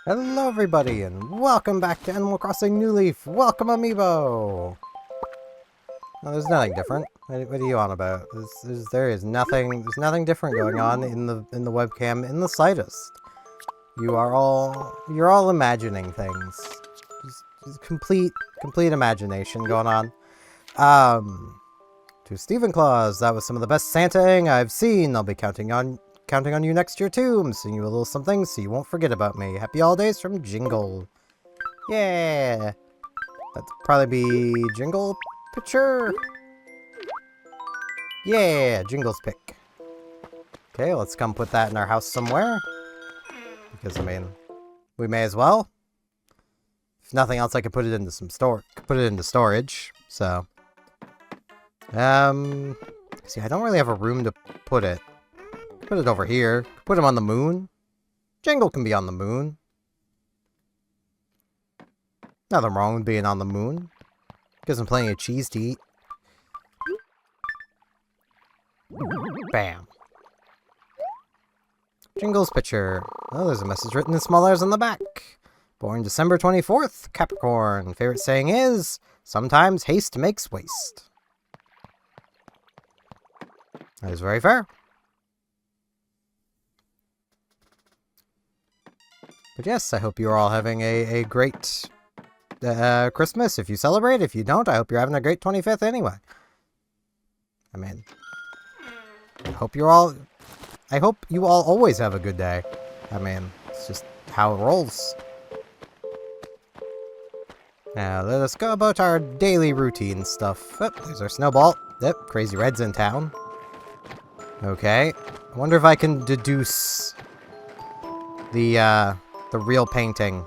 Hello everybody, and welcome back to Animal Crossing New Leaf! Welcome, Amiibo! No, there's nothing different. What are you on about? There's nothing different going on in the webcam in the slightest. You're all imagining things. Just complete imagination going on. To Stephen Claus, that was some of the best Santaing I've seen. I'll be counting on you next year too. I'm sending you a little something so you won't forget about me. Happy holidays from Jingle. Yeah. That'd probably be Jingle picture. Yeah, Jingle's pick. Okay, let's come put that in our house somewhere. Because I mean, we may as well. If nothing else, I could put it into storage. So, see, I don't really have a room to put it. Put it over here. Put him on the moon. Jingle can be on the moon. Nothing wrong with being on the moon. Gives him plenty of cheese to eat. Bam. Jingle's picture. Oh, there's a message written in small letters on the back. Born December 24th, Capricorn. Favorite saying is, sometimes haste makes waste. That is very fair. But yes, I hope you're all having a great Christmas if you celebrate. If you don't, I hope you're having a great 25th anyway. I mean, I hope you all always have a good day. I mean, it's just how it rolls. Now, let us go about our daily routine stuff. Oh, there's our snowball. Yep, Crazy Red's in town. Okay. I wonder if I can deduce the real painting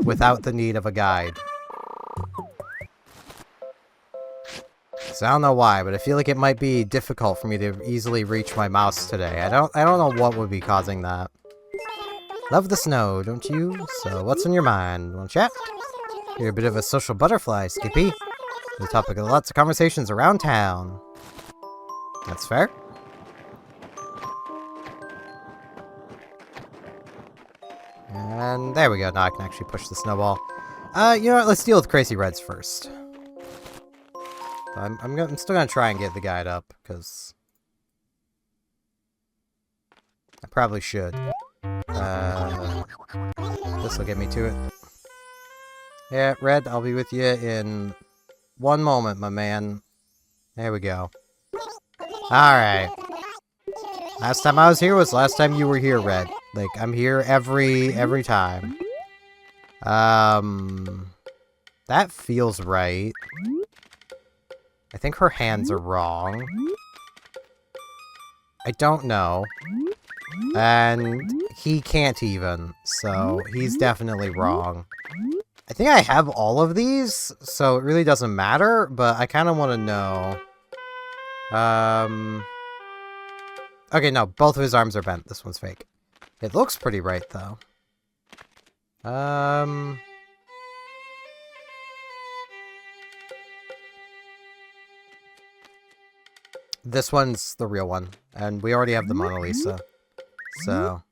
without the need of a guide. So I don't know why, but I feel like it might be difficult for me to easily reach my mouse today. I don't know what would be causing that. Love the snow, don't you? So what's on your mind? Want to chat? You're a bit of a social butterfly, Skippy. The topic of lots of conversations around town. That's fair. And there we go. Now I can actually push the snowball. You know what? Let's deal with Crazy Reds first. I'm still gonna try and get the guide up, because I probably should. This will get me to it. Yeah, Red, I'll be with you in one moment, my man. There we go. Alright. Last time I was here was last time you were here, Red. Like, I'm here every time. That feels right. I think her hands are wrong. I don't know. And he can't even, so he's definitely wrong. I think I have all of these, so it really doesn't matter, but I kind of want to know. Okay, no, both of his arms are bent. This one's fake. It looks pretty right, though. This one's the real one, and we already have the Mona Lisa. So,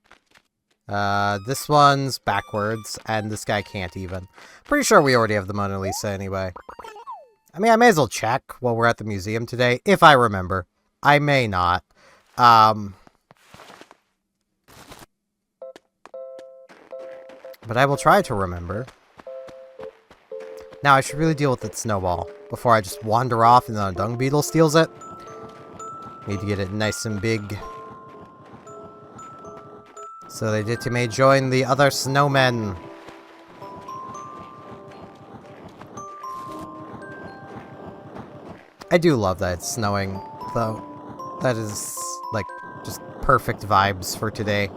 this one's backwards, and this guy can't even. Pretty sure we already have the Mona Lisa anyway. I mean, I may as well check while we're at the museum today, if I remember. I may not. But I will try to remember. Now, I should really deal with that snowball before I just wander off and then a dung beetle steals it. Need to get it nice and big. So they may join the other snowmen. I do love that it's snowing, though. That is, like, just perfect vibes for today.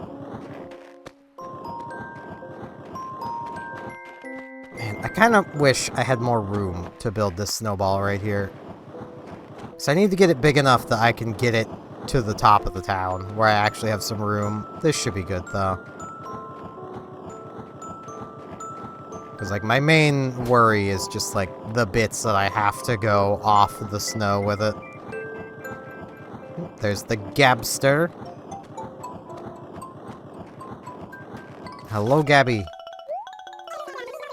Man, I kind of wish I had more room to build this snowball right here. So I need to get it big enough that I can get it to the top of the town, where I actually have some room. This should be good, though. Because, like, my main worry is just, like, the bits that I have to go off of the snow with it. There's the Gabster. Hello, Gabby.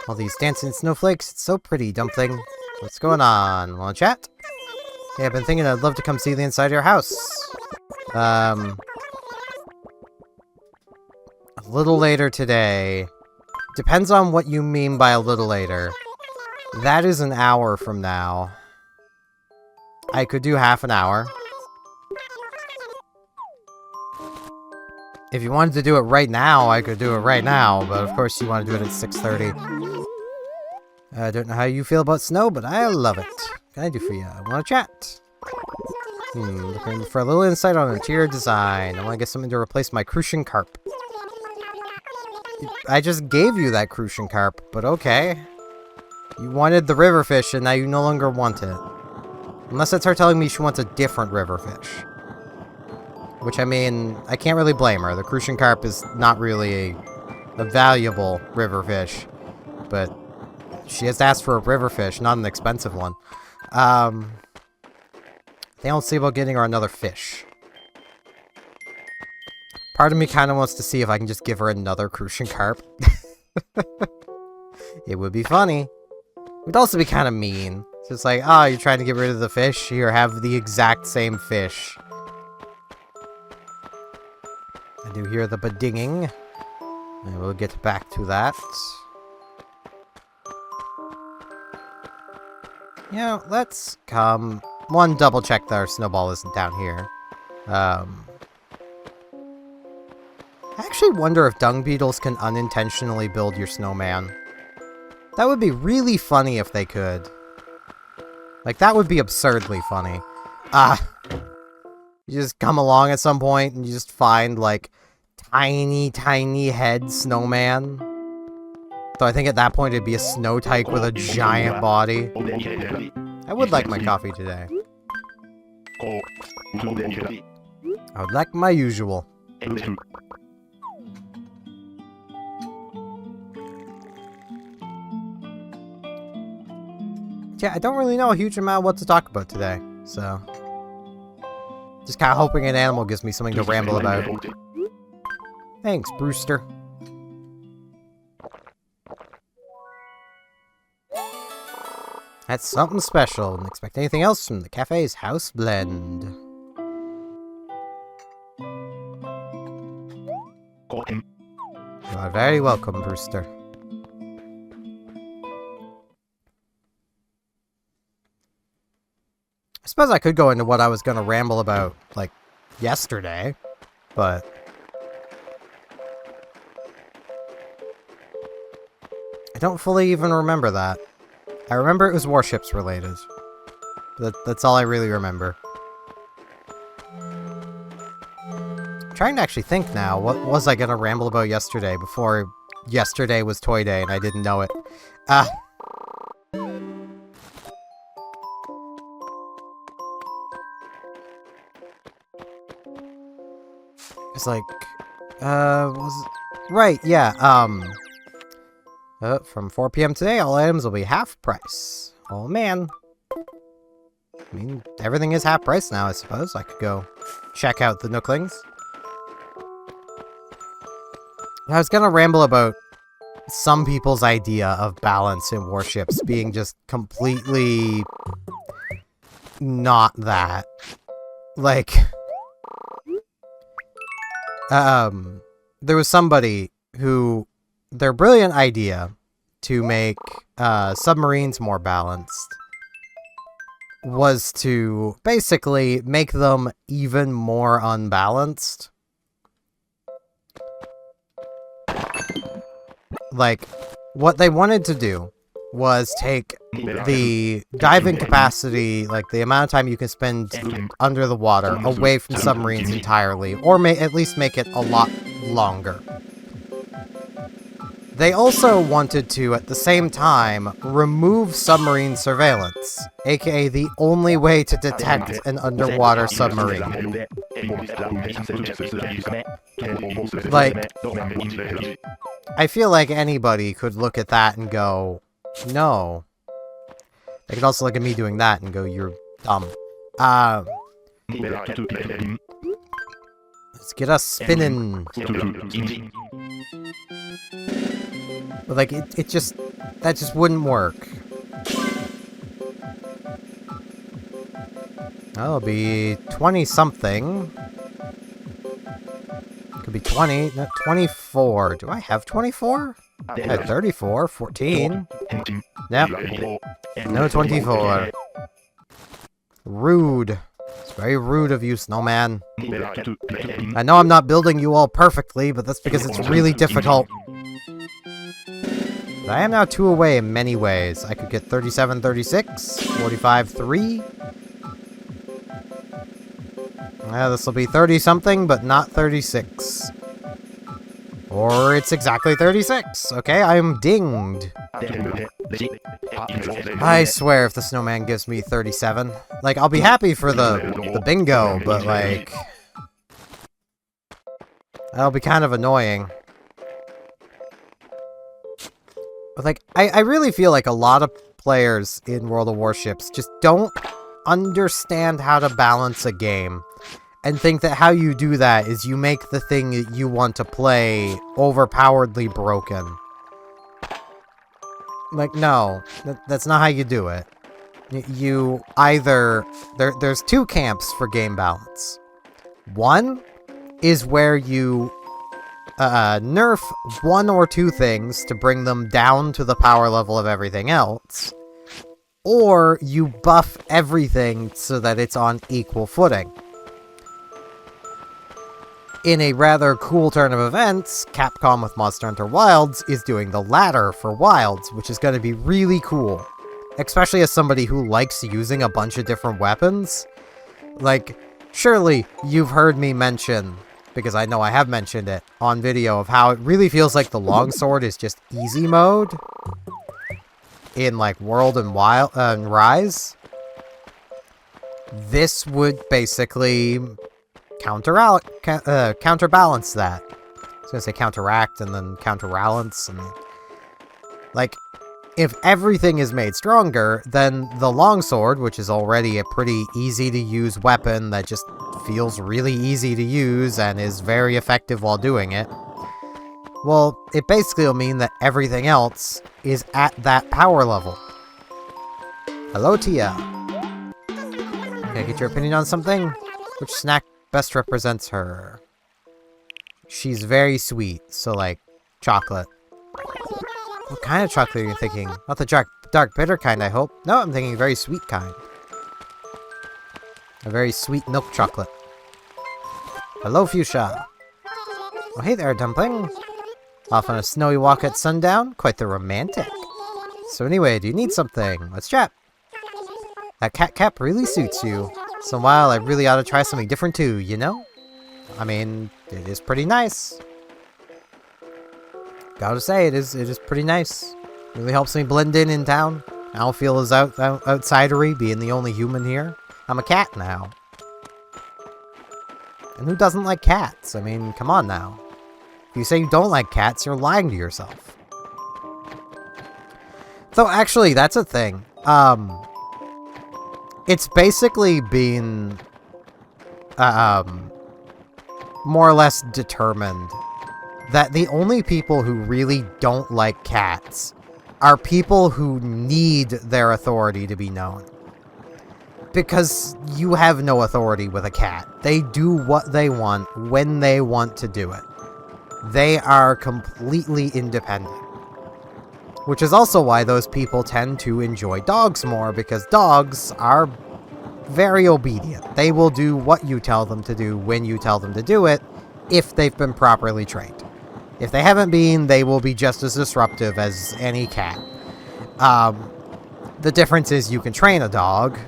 All these dancing snowflakes. It's so pretty, Dumpling. What's going on? Wanna chat? Hey, I've been thinking I'd love to come see the inside of your house. A little later today. Depends on what you mean by a little later. That is an hour from now. I could do half an hour. If you wanted to do it right now, I could do it right now, but of course you want to do it at 6:30. I don't know how you feel about snow, but I love it. What can I do for you? I want to chat. Looking for a little insight on interior design. I want to get something to replace my crucian carp. I just gave you that crucian carp, but okay. You wanted the river fish, and now you no longer want it. Unless it's her telling me she wants a different river fish. Which, I mean, I can't really blame her. The crucian carp is not really a valuable river fish. But she has to ask for a river fish, not an expensive one. They don't see about getting her another fish. Part of me kind of wants to see if I can just give her another crucian carp. It would be funny. It would also be kind of mean. It's just like, oh, you're trying to get rid of the fish? Here, have the exact same fish. I do hear the bedinging. And we'll get back to that. Yeah, let's come. One, double check that our snowball isn't down here. I actually wonder if dung beetles can unintentionally build your snowman. That would be really funny if they could. Like, that would be absurdly funny. You just come along at some point and you just find, like, tiny, tiny head snowman. So I think at that point it'd be a snow tyke with a giant body. I would like my coffee today. I would like my usual. Yeah, I don't really know a huge amount of what to talk about today, so... Just kind of hoping an animal gives me something to ramble about. Thanks, Brewster. That's something special. Don't expect anything else from the cafe's house blend. You are very welcome, Brewster. I suppose I could go into what I was going to ramble about, like, yesterday, but... I don't fully even remember that. I remember it was warships related. That's all I really remember. I'm trying to actually think now, what was I going to ramble about yesterday before yesterday was Toy Day and I didn't know it? It's like, right, yeah, from 4 PM today, all items will be half price. Oh, man. I mean, everything is half price now, I suppose. I could go check out the Nooklings. I was gonna ramble about some people's idea of balance in warships being just completely not that. Like, there was somebody who, their brilliant idea to make submarines more balanced was to basically make them even more unbalanced. Like, what they wanted to do was take the diving capacity, like the amount of time you can spend under the water, away from submarines entirely, or at least make it a lot longer. They also wanted to, at the same time, remove submarine surveillance, aka the only way to detect an underwater submarine. Like, I feel like anybody could look at that and go, no. They could also look at me doing that and go, you're dumb. Let's get us spinning. But like, that just wouldn't work. That'll be 20-something. Could be 20, not 24. Do I have 24? I had 34, 14. Yep. No 24. Rude. It's very rude of you, Snowman. I know I'm not building you all perfectly, but that's because it's really difficult. I am now 2 away in many ways. I could get 37, 36, 45, 3. This will be 30-something, but not 36. Or it's exactly 36. Okay, I am dinged. I swear if the snowman gives me 37. Like, I'll be happy for the bingo, but like... that'll be kind of annoying. But like, I really feel like a lot of players in World of Warships just don't understand how to balance a game. And think that how you do that is you make the thing that you want to play overpoweredly broken. Like, no. That's not how you do it. You either... There's 2 camps for game balance. One is where you nerf 1 or 2 things to bring them down to the power level of everything else. Or you buff everything so that it's on equal footing. In a rather cool turn of events, Capcom with Monster Hunter Wilds is doing the latter for Wilds, which is going to be really cool. Especially as somebody who likes using a bunch of different weapons. Like, surely you've heard me mention, because I know I have mentioned it on video, of how it really feels like the longsword is just easy mode in like World and Rise. This would basically counterbalance that. I was gonna say counteract and then counterbalance, and like, if everything is made stronger, then the longsword, which is already a pretty easy to use weapon that just feels really easy to use and is very effective while doing it, well, it basically will mean that everything else is at that power level. Hello, Tia. Can I get your opinion on something? Which snack best represents her? She's very sweet, so like, chocolate. What kind of chocolate are you thinking? Not the dark bitter kind, I hope. No, I'm thinking a very sweet kind. A very sweet milk chocolate. Hello, Fuchsia. Oh, hey there, Dumpling. Off on a snowy walk at sundown? Quite the romantic. So anyway, do you need something? Let's chat. That cat cap really suits you. So while I really ought to try something different too, you know? I mean, it is pretty nice. Gotta say, it is pretty nice. Really helps me blend in town. I don't feel as outsidery, being the only human here. I'm a cat now. And who doesn't like cats? I mean, come on now. If you say you don't like cats, you're lying to yourself. Though, actually, that's a thing. It's basically been, more or less determined that the only people who really don't like cats are people who need their authority to be known. Because you have no authority with a cat. They do what they want when they want to do it. They are completely independent. Which is also why those people tend to enjoy dogs more, because dogs are very obedient. They will do what you tell them to do when you tell them to do it, if they've been properly trained. If they haven't been, they will be just as disruptive as any cat. The difference is you can train a dog.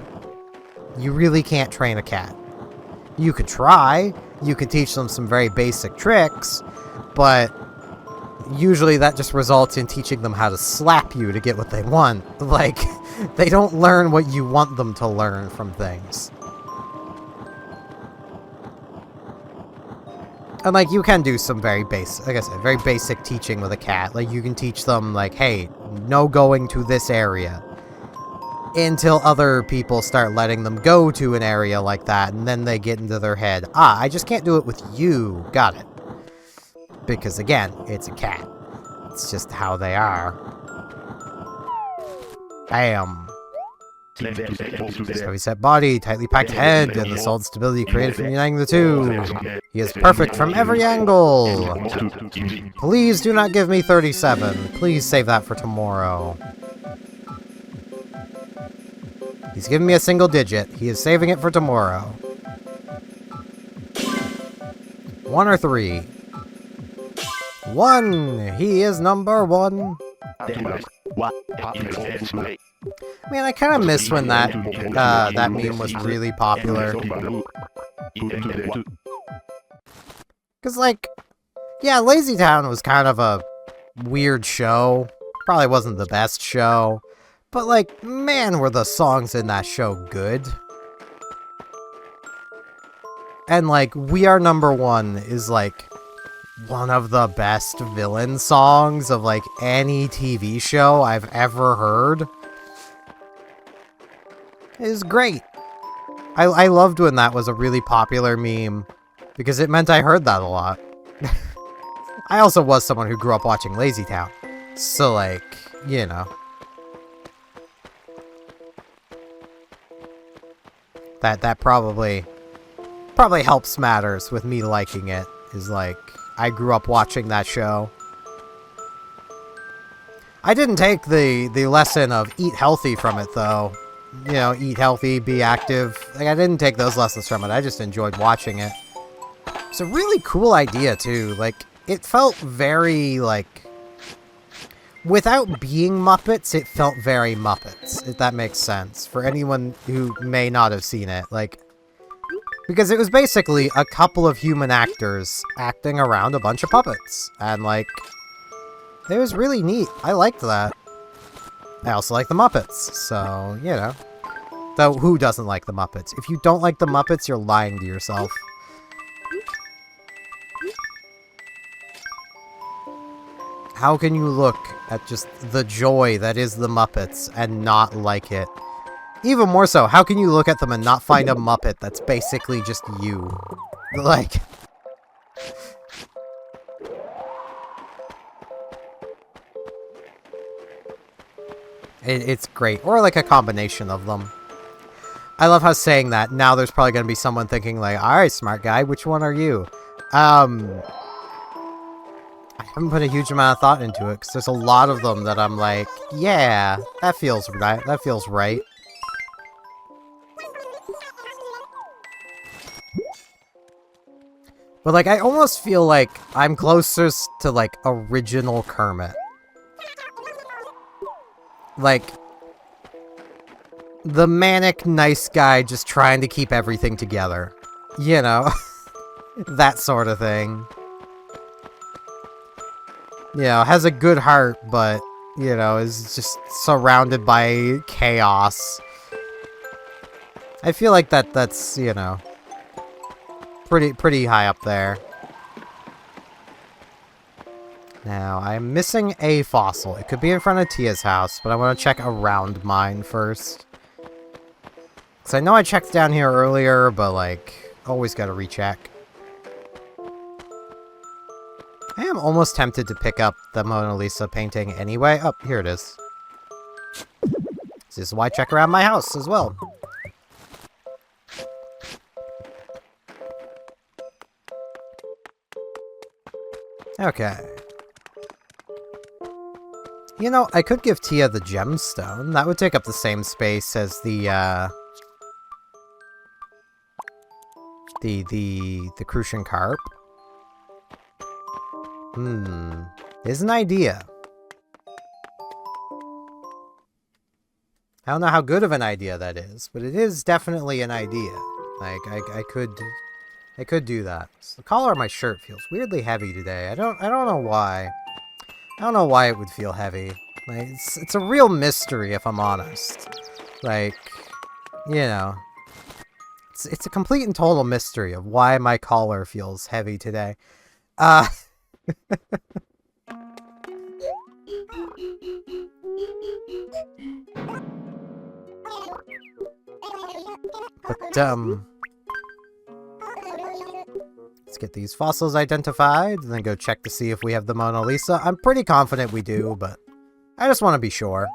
You really can't train a cat. You could try. You could teach them some very basic tricks, but usually that just results in teaching them how to slap you to get what they want. Like, they don't learn what you want them to learn from things. And, like, you can do some very basic, like I said, very basic teaching with a cat. Like, you can teach them, like, hey, no going to this area. Until other people start letting them go to an area like that, and then they get into their head, ah, I just can't do it with you. Got it. Because, again, it's a cat. It's just how they are. Bam. Heavy set body, tightly packed head, and the solid stability created from uniting the two. He is perfect from every angle. Please do not give me 37. Please save that for tomorrow. He's giving me a single digit. He is saving it for tomorrow. 1 or 3? 1! He is number 1. Man, I kind of miss when that that meme was really popular. Because, like, yeah, Lazy Town was kind of a weird show. Probably wasn't the best show. But, like, man, were the songs in that show good. And, like, We Are Number 1 is, like, one of the best villain songs of, like, any TV show I've ever heard. It is great. I loved when that was a really popular meme, because it meant I heard that a lot. I also was someone who grew up watching Lazy Town, so, like, you know. That probably helps matters with me liking it, is, like, I grew up watching that show. I didn't take the lesson of eat healthy from it, though. You know, eat healthy, be active. Like, I didn't take those lessons from it. I just enjoyed watching it. It's a really cool idea, too. Like, it felt very, like... Without being Muppets, it felt very Muppets, if that makes sense. For anyone who may not have seen it. Like... Because it was basically a couple of human actors acting around a bunch of puppets. And, like... It was really neat. I liked that. I also like the Muppets, so, you know. Though, who doesn't like the Muppets? If you don't like the Muppets, you're lying to yourself. How can you look at just the joy that is the Muppets and not like it? Even more so, how can you look at them and not find a Muppet that's basically just you? Like... It's great. Or like a combination of them. I love how saying that, now there's probably going to be someone thinking like, alright, smart guy, which one are you? I haven't put a huge amount of thought into it, because there's a lot of them that I'm like, yeah, that feels right. That feels right. But like, I almost feel like I'm closest to like original Kermit. Like, the manic nice guy just trying to keep everything together. You know? That sort of thing. You know, has a good heart, but, you know, is just surrounded by chaos. I feel like that's, you know, pretty high up there. Now, I'm missing a fossil. It could be in front of Tia's house, but I want to check around mine first. Because I know I checked down here earlier, but, like, always gotta recheck. I am almost tempted to pick up the Mona Lisa painting anyway. Oh, here it is. This is why I check around my house as well. Okay. You know, I could give Tia the gemstone. That would take up the same space as the Crucian Carp. Is an idea. I don't know how good of an idea that is, but it is definitely an idea. Like, I could do that. So the collar of my shirt feels weirdly heavy today. I don't know why. I don't know why it would feel heavy. Like, it's a real mystery, if I'm honest. Like, you know, it's a complete and total mystery of why my collar feels heavy today. But, let's get these fossils identified, and then go check to see if we have the Mona Lisa. I'm pretty confident we do, but I just want to be sure.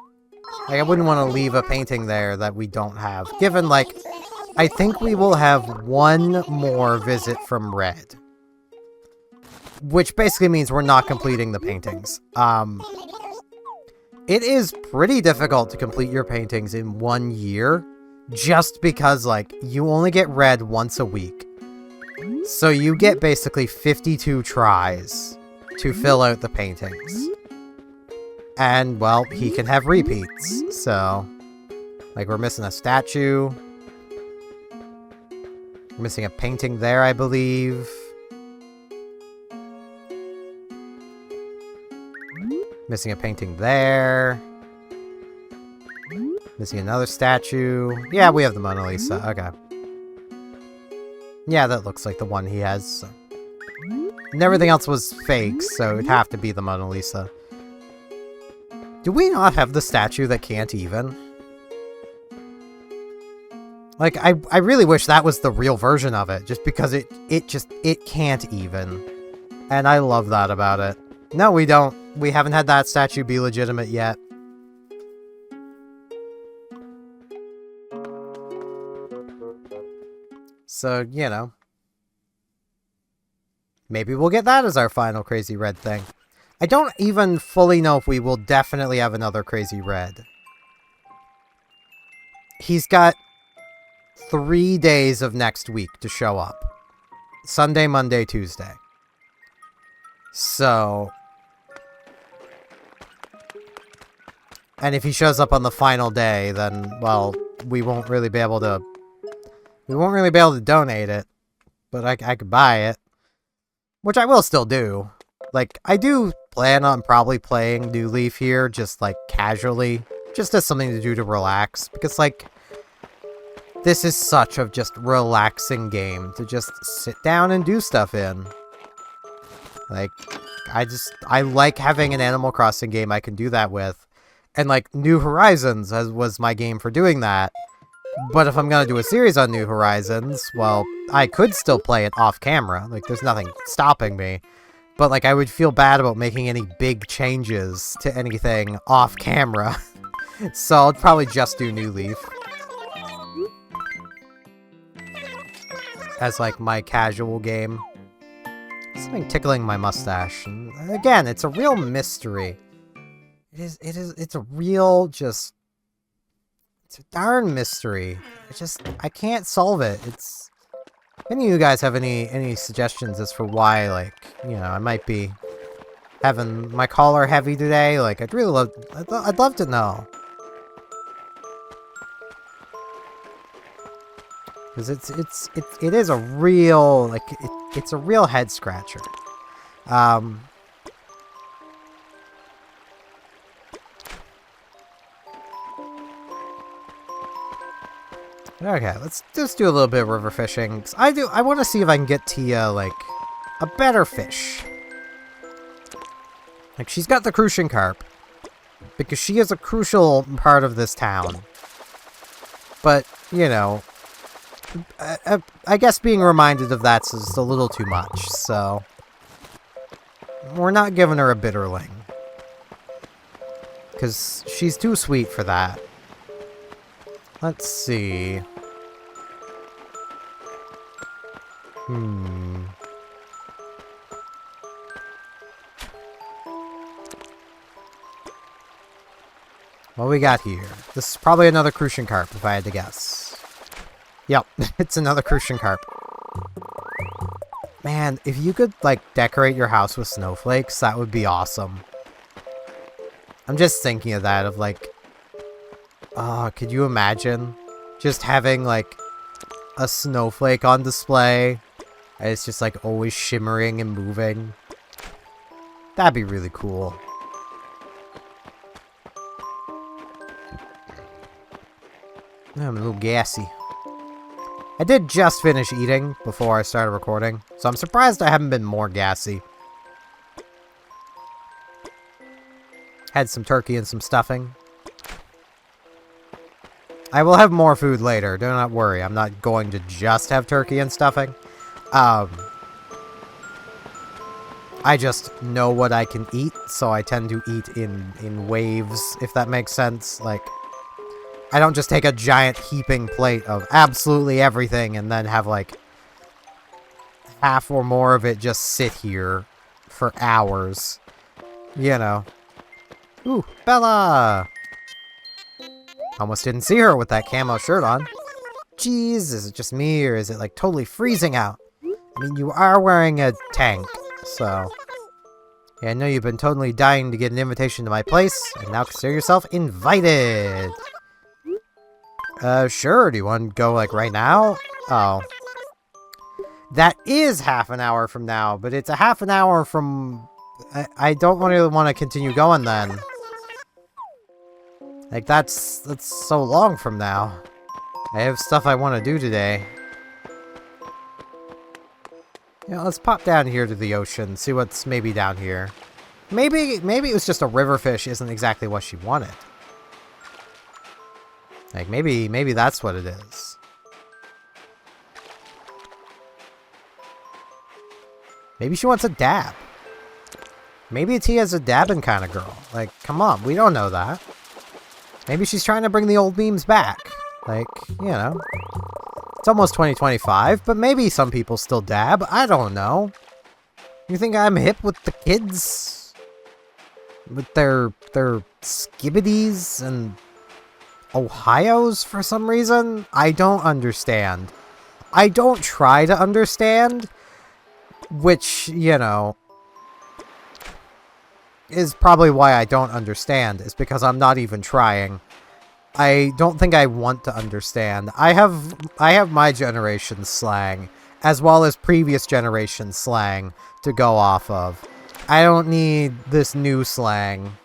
Like, I wouldn't want to leave a painting there that we don't have. Given, like, I think we will have one more visit from Red. Which basically means we're not completing the paintings. It is pretty difficult to complete your paintings in 1 year. Just because, like, you only get Red once a week. So you get basically 52 tries to fill out the paintings. And, well, he can have repeats, so... Like, we're missing a statue. We're missing a painting there, I believe. Missing a painting there. Missing another statue. Yeah, we have the Mona Lisa, okay. Yeah, that looks like the one he has. So. And everything else was fake, so it'd have to be the Mona Lisa. Do we not have the statue that can't even? Like, I really wish that was the real version of it, just because it can't even. And I love that about it. No, we don't. We haven't had that statue be legitimate yet. So, you know. Maybe we'll get that as our final Crazy Red thing. I don't even fully know if we will definitely have another Crazy Red. He's got 3 days of next week to show up. Sunday, Monday, Tuesday. So... And if he shows up on the final day, then, well, we won't really be able to... We won't really be able to donate it. But I could buy it. Which I will still do. Like, I do plan on probably playing New Leaf here, just, like, casually. Just as something to do to relax. Because, like, this is such a just relaxing game to just sit down and do stuff in. Like, I like having an Animal Crossing game I can do that with. And, like, New Horizons was my game for doing that. But if I'm gonna do a series on New Horizons, well, I could still play it off camera. Like, there's nothing stopping me. But, like, I would feel bad about making any big changes to anything off camera. So I'll probably just do New Leaf. As, like, my casual game. Something tickling my mustache. And again, it's a real mystery. It's a real, just... It's a darn mystery. I can't solve it. If any of you guys have any suggestions as for why, like, you know, I might be having my collar heavy today, like, I'd love to know. Because it is a real, like, it's a real head scratcher. Okay, let's just do a little bit of river fishing. 'Cause I want to see if I can get Tia, like, a better fish. Like, she's got the crucian carp. Because she is a crucial part of this town. But, you know, I guess being reminded of that's just a little too much, so... We're not giving her a bitterling. Because she's too sweet for that. Let's see... What we got here? This is probably another crucian carp, if I had to guess. Yep, it's another crucian carp. Man, if you could, like, decorate your house with snowflakes, that would be awesome. I'm just thinking of that, of, like... could you imagine? Just having, like, a snowflake on display. And it's just, like, always shimmering and moving. That'd be really cool. I'm a little gassy. I did just finish eating before I started recording, so I'm surprised I haven't been more gassy. Had some turkey and some stuffing. I will have more food later, do not worry. I'm not going to just have turkey and stuffing. I just know what I can eat, so I tend to eat in waves, if that makes sense. Like, I don't just take a giant heaping plate of absolutely everything and then have, like, half or more of it just sit here for hours. You know. Ooh, Bella! Almost didn't see her with that camo shirt on. Jeez, is it just me, or is it, like, totally freezing out? I mean, you are wearing a tank, so... Yeah, I know you've been totally dying to get an invitation to my place, and now consider yourself invited! Sure, do you want to go, like, right now? Oh. That is half an hour from now, but it's a half an hour from... I don't really want to continue going then. Like, that's so long from now. I have stuff I want to do today. Yeah, let's pop down here to the ocean, see what's maybe down here. Maybe it was just a river fish isn't exactly what she wanted. Like, maybe that's what it is. Maybe she wants a dab. Maybe Tia's a dabbing kind of girl. Like, come on, we don't know that. Maybe she's trying to bring the old memes back. Like, you know. It's almost 2025, but maybe some people still dab. I don't know. You think I'm hip with the kids? With their skibbities and Ohios for some reason? I don't understand. I don't try to understand, which, you know, is probably why I don't understand, is because I'm not even trying. I don't think I want to understand. I have my generation's slang, as well as previous generation's slang, to go off of. I don't need this new slang.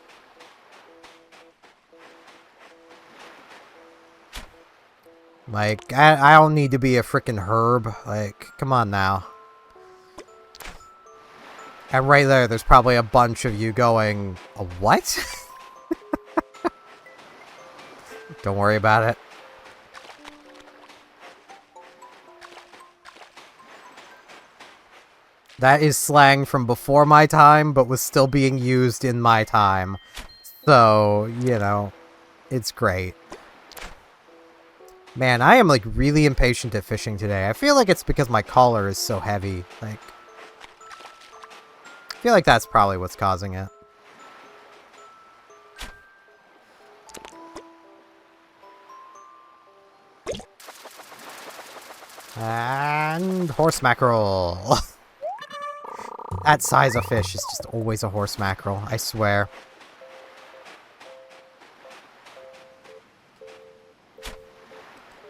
Like, I don't need to be a frickin' herb. Like, come on now. And right there's probably a bunch of you going, a what? Don't worry about it. That is slang from before my time, but was still being used in my time. So, you know, it's great. Man, I am, like, really impatient at fishing today. I feel like it's because my collar is so heavy. Like, I feel like that's probably what's causing it. And horse mackerel. That size of fish is just always a horse mackerel, I swear.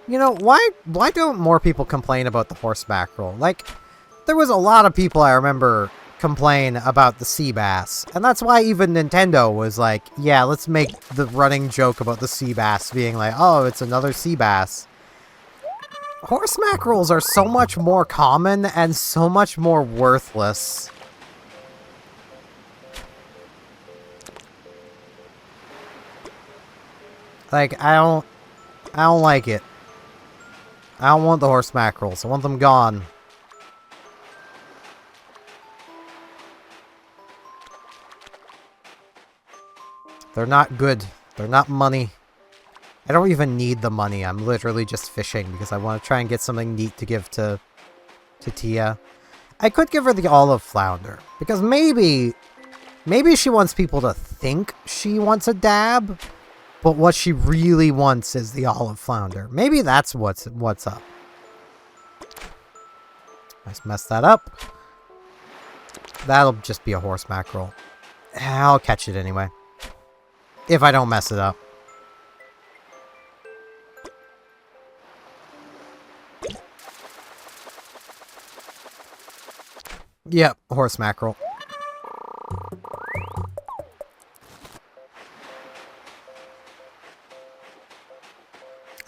You know, why don't more people complain about the horse mackerel? Like, there was a lot of people I remember complain about the sea bass, and that's why even Nintendo was like, yeah, let's make the running joke about the sea bass being like, oh, it's another sea bass. Horse mackerels are so much more common and so much more worthless. Like, I don't like it. I don't want the horse mackerels. I want them gone. They're not good. They're not money. I don't even need the money. I'm literally just fishing because I want to try and get something neat to give to Tia. I could give her the olive flounder because maybe she wants people to think she wants a dab, but what she really wants is the olive flounder. Maybe that's what's up. I just messed that up. That'll just be a horse mackerel. I'll catch it anyway. If I don't mess it up. Yep, horse mackerel.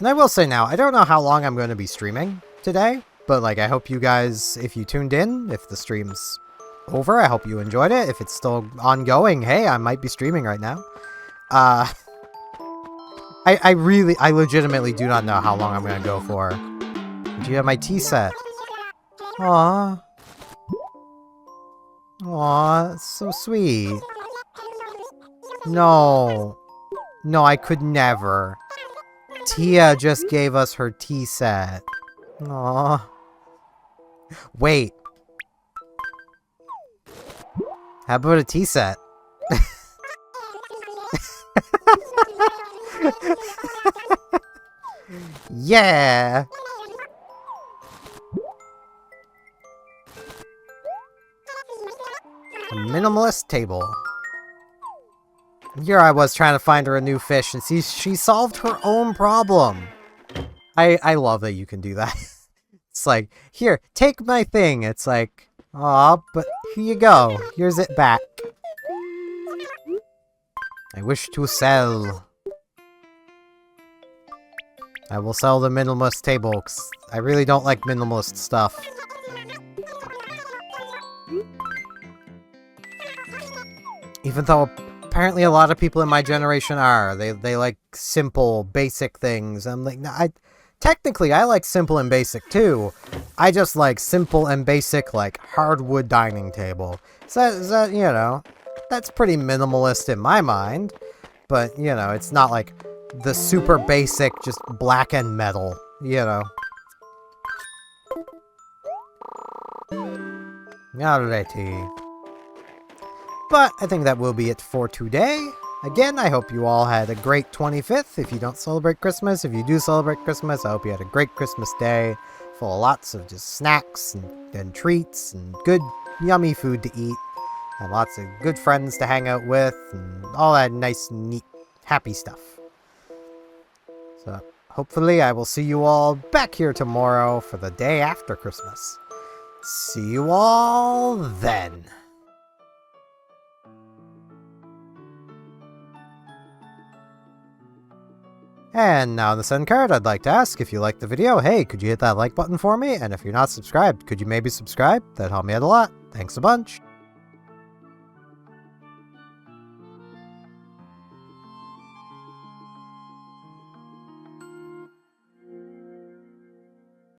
And I will say now, I don't know how long I'm going to be streaming today, but like I hope you guys, if you tuned in, if the stream's over, I hope you enjoyed it. If it's still ongoing, hey, I might be streaming right now. I legitimately do not know how long I'm going to go for. Do you have my tea set? Aww. Aww, that's so sweet. No. No, I could never. Tia just gave us her tea set. Aww. Wait. How about a tea set? Yeah! A minimalist table. Here I was trying to find her a new fish, and she solved her own problem. I love that you can do that. It's like, here, take my thing. It's like, aw, but here you go. Here's it back. I wish to sell. I will sell the minimalist table, 'cause I really don't like minimalist stuff. Even though apparently a lot of people in my generation are. They like simple, basic things. I'm like, no, technically I like simple and basic too. I just like simple and basic, like hardwood dining table. So that, you know, that's pretty minimalist in my mind. But, you know, it's not like the super basic, just black and metal, you know. Alrighty. But I think that will be it for today. Again, I hope you all had a great 25th. If you don't celebrate Christmas, if you do celebrate Christmas, I hope you had a great Christmas day. Full of lots of just snacks and treats and good, yummy food to eat. And lots of good friends to hang out with and all that nice, neat, happy stuff. So, hopefully I will see you all back here tomorrow for the day after Christmas. See you all then. And now on this end card, I'd like to ask, if you liked the video, hey, could you hit that like button for me? And if you're not subscribed, could you maybe subscribe? That'd help me out a lot. Thanks a bunch.